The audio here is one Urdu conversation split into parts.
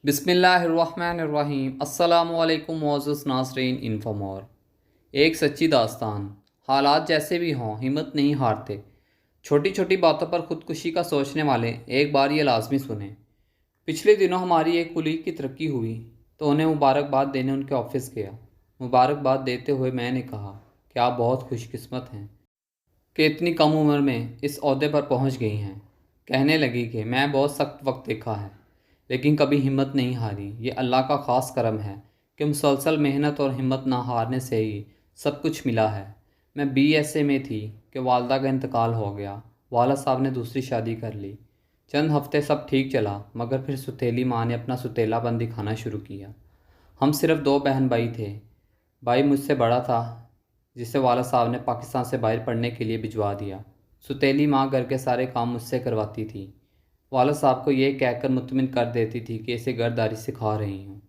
بسم اللہ الرحمن الرحیم۔ السلام علیکم معزز ناظرین انفامور۔ ایک سچی داستان۔ حالات جیسے بھی ہوں ہمت نہیں ہارتے۔ چھوٹی چھوٹی باتوں پر خودکشی کا سوچنے والے ایک بار یہ لازمی سنیں۔ پچھلے دنوں ہماری ایک کلیگ کی ترقی ہوئی تو انہیں مبارکباد دینے ان کے آفس گیا۔ مبارکباد دیتے ہوئے میں نے کہا کہ آپ بہت خوش قسمت ہیں کہ اتنی کم عمر میں اس عہدے پر پہنچ گئی ہیں۔ کہنے لگی کہ میں بہت سخت وقت دیکھا ہے لیکن کبھی ہمت نہیں ہاری۔ یہ اللہ کا خاص کرم ہے کہ مسلسل محنت اور ہمت نہ ہارنے سے ہی سب کچھ ملا ہے۔ میں BSA میں تھی کہ والدہ کا انتقال ہو گیا۔ والد صاحب نے دوسری شادی کر لی۔ چند ہفتے سب ٹھیک چلا مگر پھر ستیلی ماں نے اپنا ستیلا پن دکھانا شروع کیا۔ ہم صرف 2 بہن بھائی تھے۔ بھائی مجھ سے بڑا تھا جسے والد صاحب نے پاکستان سے باہر پڑھنے کے لیے بھجوا دیا۔ ستیلی ماں گھر کے سارے کام مجھ سے کرواتی تھی۔ والد صاحب کو یہ کہہ کر مطمئن کر دیتی تھی کہ اسے گھرداری سکھا رہی ہوں،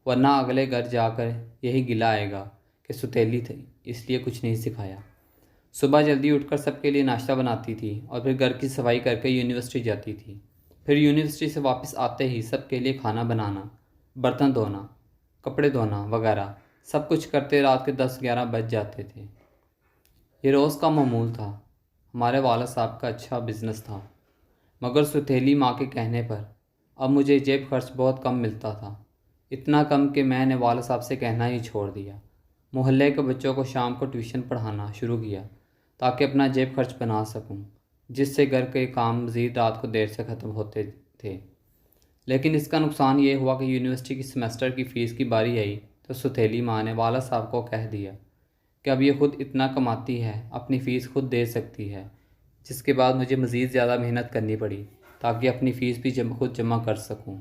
ورنہ اگلے گھر جا کر یہی گلہ آئے گا کہ ستیلی تھی اس لیے کچھ نہیں سکھایا۔ صبح جلدی اٹھ کر سب کے لیے ناشتہ بناتی تھی اور پھر گھر کی صفائی کر کے یونیورسٹی جاتی تھی۔ پھر یونیورسٹی سے واپس آتے ہی سب کے لیے کھانا بنانا، برتن دھونا، کپڑے دھونا وغیرہ سب کچھ کرتے رات کے 10-11 بج جاتے تھے۔ یہ روز کا معمول تھا۔ ہمارے والد صاحب کا اچھا بزنس تھا مگر ستیلی ماں کے کہنے پر اب مجھے جیب خرچ بہت کم ملتا تھا۔ اتنا کم کہ میں نے والد صاحب سے کہنا ہی چھوڑ دیا۔ محلے کے بچوں کو شام کو ٹیوشن پڑھانا شروع کیا تاکہ اپنا جیب خرچ بنا سکوں، جس سے گھر کے کام مزید رات کو دیر سے ختم ہوتے تھے۔ لیکن اس کا نقصان یہ ہوا کہ یونیورسٹی کی سیمسٹر کی فیس کی باری آئی تو ستیلی ماں نے والد صاحب کو کہہ دیا کہ اب یہ خود اتنا کماتی ہے، اپنی فیس خود دے سکتی ہے، جس کے بعد مجھے مزید زیادہ محنت کرنی پڑی تاکہ اپنی فیس بھی خود جمع کر سکوں۔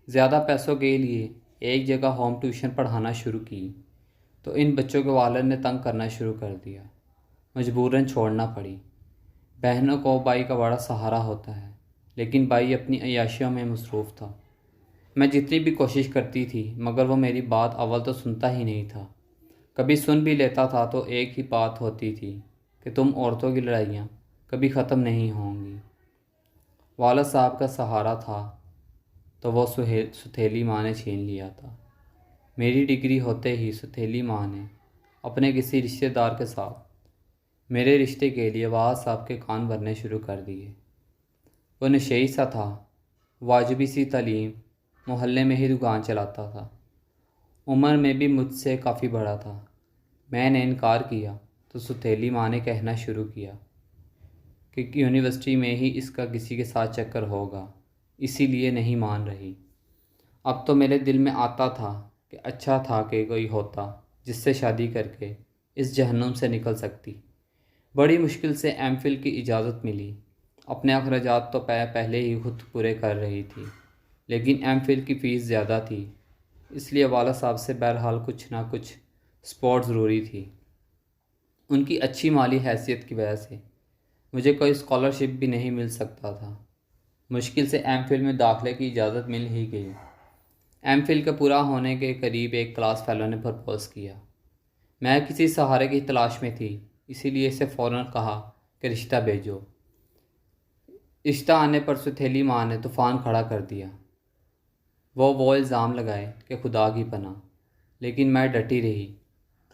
زیادہ پیسوں کے لیے ایک جگہ ہوم ٹیوشن پڑھانا شروع کی تو ان بچوں کے والد نے تنگ کرنا شروع کر دیا۔ مجبوراً چھوڑنا پڑی۔ بہنوں کو بھائی کا بڑا سہارا ہوتا ہے لیکن بھائی اپنی عیاشیوں میں مصروف تھا۔ میں جتنی بھی کوشش کرتی تھی مگر وہ میری بات اول تو سنتا ہی نہیں تھا۔ کبھی سن بھی لیتا تھا تو ایک ہی بات ہوتی تھی کہ تم عورتوں کی لڑائیاں کبھی ختم نہیں ہوں گی۔ والد صاحب کا سہارا تھا تو وہ ستیلی ماں نے چھین لیا تھا۔ میری ڈگری ہوتے ہی ستیلی ماں نے اپنے کسی رشتہ دار کے ساتھ میرے رشتے کے لیے والد صاحب کے کان بھرنے شروع کر دیے۔ وہ نشئی سا تھا، واجبی سی تعلیم، محلے میں ہی دکان چلاتا تھا، عمر میں بھی مجھ سے کافی بڑا تھا۔ میں نے انکار کیا تو ستیلی ماں نے کہنا شروع کیا کہ یونیورسٹی میں ہی اس کا کسی کے ساتھ چکر ہوگا، اسی لیے نہیں مان رہی۔ اب تو میرے دل میں آتا تھا کہ اچھا تھا کہ کوئی ہوتا جس سے شادی کر کے اس جہنم سے نکل سکتی۔ بڑی مشکل سے MPhil کی اجازت ملی۔ اپنے اخراجات تو پہلے ہی خود پورے کر رہی تھی لیکن MPhil کی فیس زیادہ تھی، اس لیے والد صاحب سے بہرحال کچھ نہ کچھ سپورٹ ضروری تھی۔ ان کی اچھی مالی حیثیت کی وجہ سے مجھے کوئی اسکالرشپ بھی نہیں مل سکتا تھا۔ مشکل سے MPhil میں داخلے کی اجازت مل ہی گئی۔ MPhil کے پورا ہونے کے قریب ایک کلاس فیلو نے پرپوز کیا۔ میں کسی سہارے کی تلاش میں تھی، اسی لیے اسے فوراً کہا کہ رشتہ بھیجو۔ رشتہ آنے پر ستیلی ماں نے طوفان کھڑا کر دیا۔ وہ الزام لگائے کہ خدا کی پناہ، لیکن میں ڈٹی رہی۔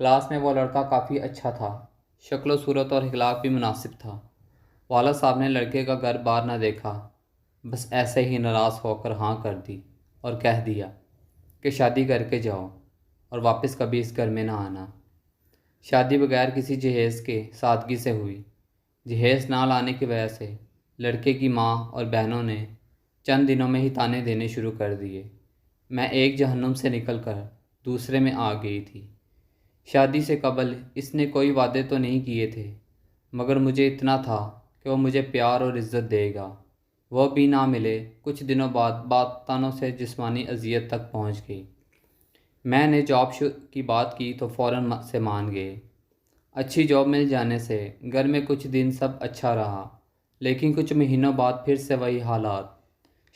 کلاس میں وہ لڑکا کافی اچھا تھا، شکل و صورت اور اخلاق بھی مناسب تھا۔ والد صاحب نے لڑکے کا گھر بار نہ دیکھا، بس ایسے ہی ناراض ہو کر ہاں کر دی اور کہہ دیا کہ شادی کر کے جاؤ اور واپس کبھی اس گھر میں نہ آنا۔ شادی بغیر کسی جہیز کے سادگی سے ہوئی۔ جہیز نہ لانے کی وجہ سے لڑکے کی ماں اور بہنوں نے چند دنوں میں ہی طعنے دینے شروع کر دیے۔ میں ایک جہنم سے نکل کر دوسرے میں آ گئی تھی۔ شادی سے قبل اس نے کوئی وعدے تو نہیں کیے تھے مگر مجھے اتنا تھا کہ وہ مجھے پیار اور عزت دے گا۔ وہ بھی نہ ملے، کچھ دنوں بعد باتوں سے جسمانی اذیت تک پہنچ گئی۔ میں نے جاب کی بات کی تو فوراً سے مان گئے۔ اچھی جاب مل جانے سے گھر میں کچھ دن سب اچھا رہا لیکن کچھ مہینوں بعد پھر سے وہی حالات۔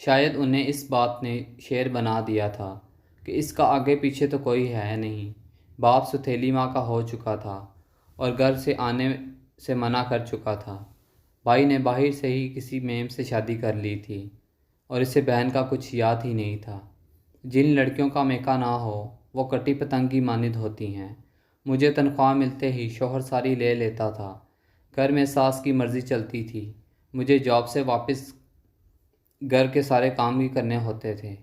شاید انہیں اس بات نے شعر بنا دیا تھا کہ اس کا آگے پیچھے تو کوئی ہے نہیں۔ باپ ستیلی ماں کا ہو چکا تھا اور گھر سے آنے سے منع کر چکا تھا۔ بھائی نے باہر سے ہی کسی میم سے شادی کر لی تھی اور اسے بہن کا کچھ یاد ہی نہیں تھا۔ جن لڑکیوں کا میکا نہ ہو وہ کٹی پتنگی مانند ہوتی ہیں۔ مجھے تنخواہ ملتے ہی شوہر ساری لے لیتا تھا۔ گھر میں ساس کی مرضی چلتی تھی۔ مجھے جاب سے واپس گھر کے سارے کام بھی کرنے ہوتے تھے۔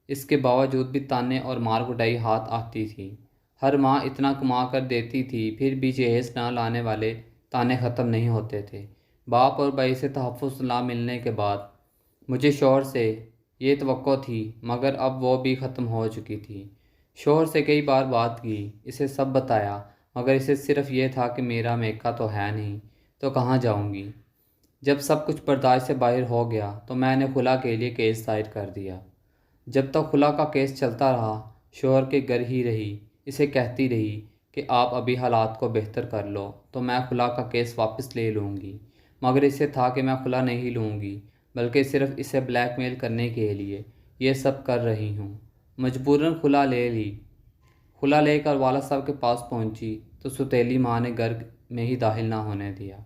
اس کے باوجود بھی تانے اور مار کٹائی ہاتھ آتی تھی۔ ہر ماہ اتنا کما کر دیتی تھی، پھر بھی جہیز نہ لانے والے تانے ختم نہیں ہوتے تھے۔ باپ اور بھائی سے تحفظ نہ ملنے کے بعد مجھے شوہر سے یہ توقع تھی، مگر اب وہ بھی ختم ہو چکی تھی۔ شوہر سے کئی بار بات کی، اسے سب بتایا، مگر اسے صرف یہ تھا کہ میرا میکا تو ہے نہیں تو کہاں جاؤں گی۔ جب سب کچھ برداشت سے باہر ہو گیا تو میں نے خلا کے لیے کیس دائر کر دیا۔ جب تک خلا کا کیس چلتا رہا، شوہر کے گھر ہی رہی، اسے کہتی رہی کہ آپ ابھی حالات کو بہتر کر لو تو میں خلا کا کیس واپس لے لوں گی، مگر اسے تھا کہ میں خلا نہیں لوں گی، بلکہ صرف اسے بلیک میل کرنے کے لیے یہ سب کر رہی ہوں۔ مجبوراً خلا لے لی۔ خلا لے کر والد صاحب کے پاس پہنچی تو ستیلی ماں نے گھر میں ہی داخل نہ ہونے دیا۔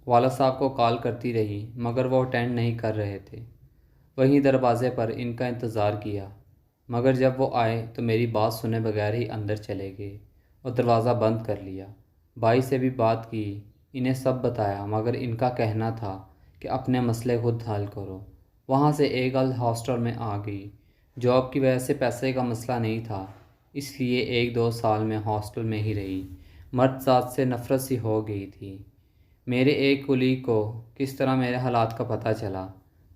والد صاحب کو کال کرتی رہی، مگر وہ اٹینڈ نہیں کر رہے تھے۔ وہیں دروازے پر ان کا انتظار کیا، مگر جب وہ آئے تو میری بات سنے بغیر ہی اندر چلے گئے اور دروازہ بند کر لیا۔ بھائی سے بھی بات کی، انہیں سب بتایا، مگر ان کا کہنا تھا کہ اپنے مسئلے خود حل کرو۔ وہاں سے ایک گرل ہاسٹل میں آ گئی۔ جاب کی وجہ سے پیسے کا مسئلہ نہیں تھا، اس لیے 1-2 سال میں ہاسٹل میں ہی رہی۔ مرد ذات سے نفرت سی ہو گئی تھی۔ میرے ایک کولیگ کو کس طرح میرے حالات کا پتہ چلا،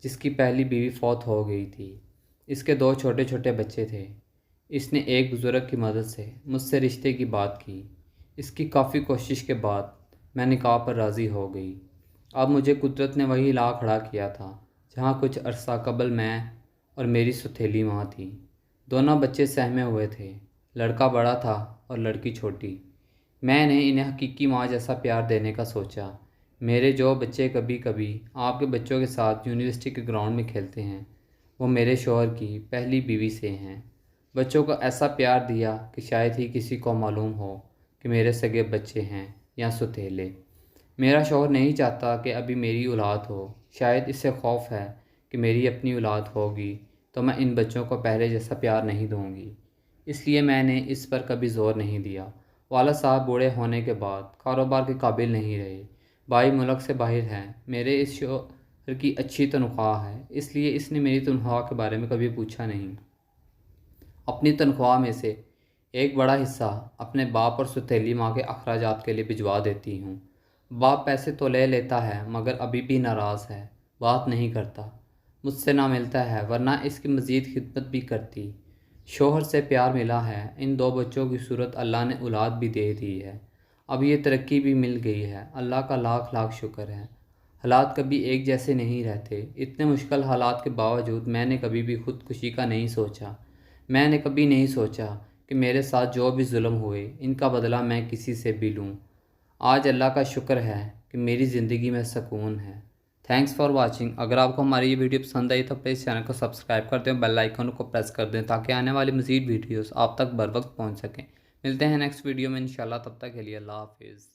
جس کی پہلی بیوی فوت ہو گئی تھی۔ اس کے 2 چھوٹے چھوٹے بچے تھے۔ اس نے ایک بزرگ کی مدد سے مجھ سے رشتے کی بات کی۔ اس کی کافی کوشش کے بعد میں نکاح پر راضی ہو گئی۔ اب مجھے قدرت نے وہی لا کھڑا کیا تھا جہاں کچھ عرصہ قبل میں اور میری ستھیلی ماں تھی۔ دونوں بچے سہمے ہوئے تھے، لڑکا بڑا تھا اور لڑکی چھوٹی۔ میں نے انہیں حقیقی ماں جیسا پیار دینے کا سوچا۔ میرے جو بچے کبھی کبھی آپ کے بچوں کے ساتھ یونیورسٹی کے گراؤنڈ میں کھیلتے ہیں، وہ میرے شوہر کی پہلی بیوی سے ہیں۔ بچوں کو ایسا پیار دیا کہ شاید ہی کسی کو معلوم ہو کہ میرے سگے بچے ہیں یا ستیلے۔ میرا شوہر نہیں چاہتا کہ ابھی میری اولاد ہو، شاید اس سے خوف ہے کہ میری اپنی اولاد ہوگی تو میں ان بچوں کو پہلے جیسا پیار نہیں دوں گی، اس لیے میں نے اس پر کبھی زور نہیں دیا۔ والد صاحب بوڑھے ہونے کے بعد کاروبار کے قابل نہیں رہے، بھائی ملک سے باہر ہیں۔ میرے اس شوہر کی اچھی تنخواہ ہے، اس لیے اس نے میری تنخواہ کے بارے میں کبھی پوچھا نہیں۔ اپنی تنخواہ میں سے ایک بڑا حصہ اپنے باپ اور ستیلی ماں کے اخراجات کے لیے بھجوا دیتی ہوں۔ باپ پیسے تو لے لیتا ہے، مگر ابھی بھی ناراض ہے، بات نہیں کرتا، مجھ سے نہ ملتا ہے، ورنہ اس کی مزید خدمت بھی کرتی۔ شوہر سے پیار ملا ہے، ان 2 بچوں کی صورت اللہ نے اولاد بھی دے دی ہے، اب یہ ترقی بھی مل گئی ہے، اللہ کا لاکھ لاکھ شکر ہے۔ حالات کبھی ایک جیسے نہیں رہتے۔ اتنے مشکل حالات کے باوجود میں نے کبھی بھی خودکشی کا نہیں سوچا۔ میں نے کبھی نہیں سوچا کہ میرے ساتھ جو بھی ظلم ہوئے ان کا بدلہ میں کسی سے بھی لوں۔ آج اللہ کا شکر ہے کہ میری زندگی میں سکون ہے۔ Thanks for watching. اگر آپ کو ہماری یہ ویڈیو پسند آئی تو پلیز چینل کو سبسکرائب کر دیں، بیل آئیکن کو پریس کر دیں تاکہ آنے والی مزید ویڈیوز آپ تک بر وقت پہنچ سکیں۔ ملتے ہیں نیکسٹ ویڈیو میں انشاءاللہ، تب تک کے لیے اللہ حافظ۔